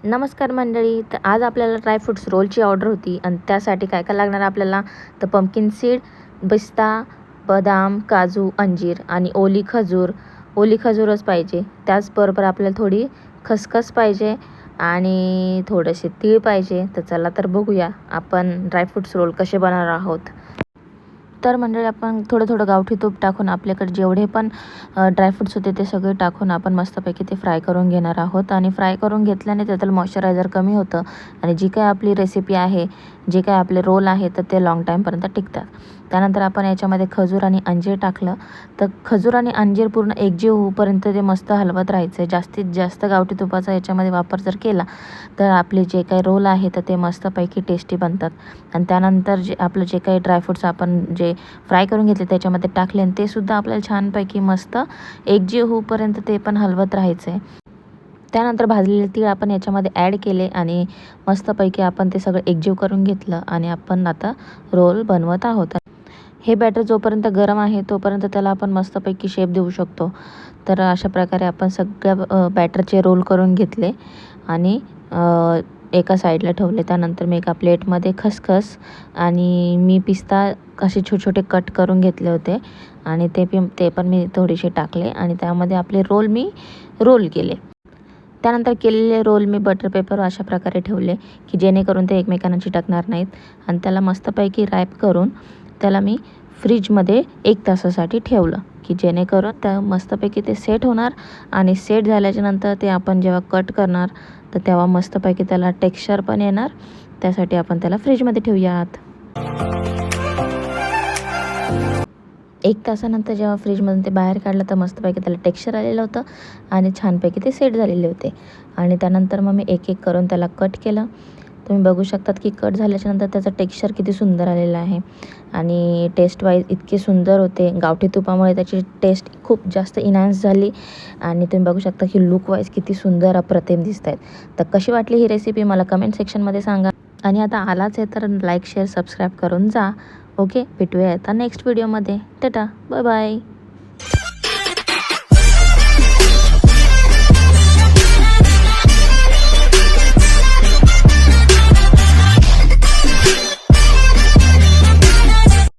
नमस्कार मंडळी. तर आज आपल्याला ड्रायफ्रूट्स रोलची ऑर्डर होती आणि त्यासाठी काय काय लागणार आपल्याला, तर पंपकिन सीड, पिस्ता, बदाम, काजू, अंजीर आणि ओली खजूरच पाहिजे. त्याचबरोबर आपल्याला थोडी खसखस पाहिजे आणि थोडेसे तीळ पाहिजे. तर चला तर बघूया आपण ड्रायफ्रूट्स रोल कसे बनवणार आहोत. तर मंडळी, आपण थोडं थोडं गावठी तूप टाकून आपल्याकडे जेवढे पण ड्रायफ्रूट्स होते ते सगळे टाकून आपण मस्तपैकी ते फ्राय करून घेणार आहोत. आणि फ्राय करून घेतल्याने त्यातलं मॉइश्चरायझर कमी होतं आणि जी काही आपली रेसिपी आहे, जे काही आपले रोल आहे, तर ते लाँग टाईमपर्यंत टिकतात. त्यानंतर आपण याच्यामध्ये खजूर आणि अंजीर टाकलं. तर खजूर आणि अंजीर पूर्ण एकजीव होईपर्यंत ते मस्त हलवत राहायचं. जास्तीत जास्त गावठी तुपाचा याच्यामध्ये वापर जर केला तर आपले जे काही रोल आहे तर ते मस्तपैकी टेस्टी बनतात. आणि त्यानंतर आपलं जे काही ड्रायफ्रूट्स आपण जे फ्राय करून घेतले त्याच्यामध्ये टाकले आणि ते सुद्धा आपल्याला छानपैकी मस्त एकजीव होईपर्यंत ते पण हलवत राहायचं आहे. त्यानंतर भाजलेले तीळ आपण याच्यामध्ये ॲड केले आणि मस्तपैकी आपण ते सगळं एकजीव करून घेतलं आणि आपण आता रोल बनवत आहोत. हे बॅटर जोपर्यंत गरम आहे तोपर्यंत त्याला आपण मस्तपैकी शेप देऊ शकतो. तर अशा प्रकारे आपण सगळ्या बॅटरचे रोल करून घेतले आणि एका साईडला ठेवले. त्यानंतर मी एका प्लेटमध्ये खसखस आणि मी पिस्ता असे छोटे छोटे कट करून घेतले होते आणि ते पण मी थोडेसे टाकले आणि त्यामध्ये आपले रोल मी रोल केले. त्यानंतर केलेले रोल मी बटर पेपर अशा प्रकारे ठेवले की जेणेकरून ते एकमेकांना चिटकणार नाहीत. आणि त्याला मस्तपैकी रॅप करून त्याला मी फ्रीजमध्ये 1 तासासाठी ठेवलं की जेणेकरून त्या मस्तपैकी ते सेट होणार. आणि सेट झाल्याच्यानंतर ते आपण जेव्हा कट करणार तर तेव्हा मस्तपैकी त्याला टेक्स्चर पण येणार. त्यासाठी आपण त्याला फ्रीजमध्ये ठेवूयात. 1 तासानंतर जेव्हा फ्रीजमधून ते बाहेर काढलं तर मस्तपैकी त्याला टेक्स्चर आलेलं होतं आणि छानपैकी ते सेट झालेले होते. आणि त्यानंतर मग मी एक एक करून त्याला कट केलं. तुम्ही बघू शकतात की कट झाल्याच्यानंतर त्याचं टेक्स्चर किती सुंदर आलेलं आहे आणि टेस्ट वाईज इतके सुंदर होते. गावठी तुपामुळे त्याची टेस्ट खूप जास्त इन्हान्स झाली आणि तुम्ही बघू शकता की लुक वाईज किती सुंदर अप्रतिम दिसत आहेत. तर कशी वाटली ही रेसिपी मला कमेंट सेक्शनमध्ये सांगा. आणि आता आलाच आहे तर लाईक, शेअर, सबस्क्राईब करून जा. ओके, भेटूया आता नेक्स्ट व्हिडिओमध्ये. टाटा, बाय बाय.